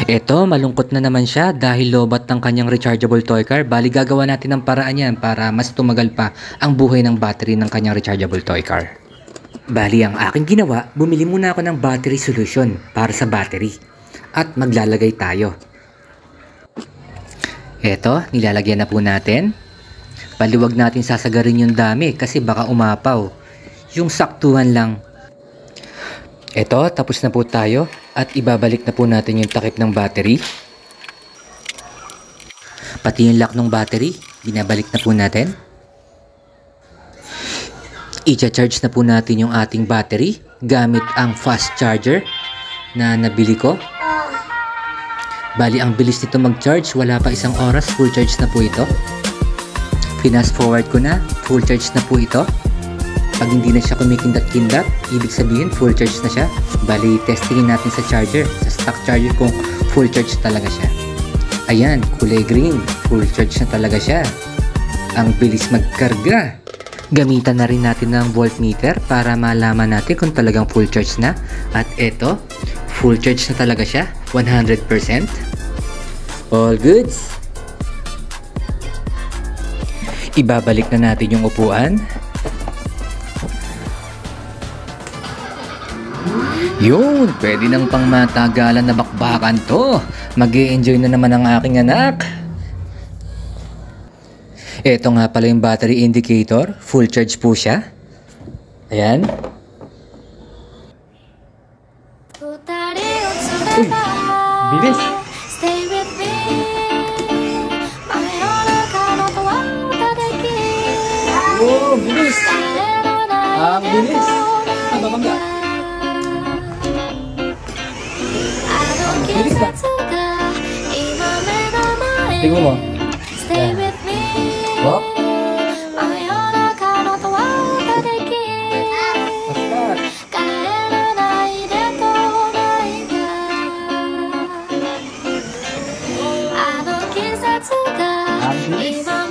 Eto, malungkot na naman siya dahil lobat ng kanyang rechargeable toy car. Bali, gagawa natin ng paraan yan para mas tumagal pa ang buhay ng battery ng kanyang rechargeable toy car. Bali, ang aking ginawa, bumili muna ako ng battery solution para sa battery. At maglalagay tayo. Eto, nilalagyan na po natin. Paliwag natin sasagarin yung dami kasi baka umapaw. Yung saktuhan lang. Eto, tapos na po tayo at ibabalik na po natin yung takip ng battery. Pati yung lock ng battery, binabalik na po natin. I-charge na po natin yung ating battery gamit ang fast charger na nabili ko. Bali, ang bilis nito mag-charge, wala pa isang oras, full charge na po ito. Fast forward ko na, full charge na po ito. Pag hindi na siya kumikindat-kindat, ibig sabihin full charge na siya. Bali, testingin natin sa charger, sa stock charger kung full charge talaga siya. Ayan, kulay green, full charge na talaga siya. Ang bilis magkarga. Gamitan na rin natin ng voltmeter para malaman natin kung talagang full charge na. At eto, full charge na talaga siya, 100%. All goods. Ibabalik na natin yung upuan. Yun, pwede nang pangmatagalan na bakbakan to. Mag-e-enjoy na naman ang aking anak. Ito nga pala yung battery indicator. Full charge po siya. Ayan. Uy, bilis. Oh, bilis. Ang bilis. Bangga. Bilis ba? Tingnan mo. Oh. Ang bilis.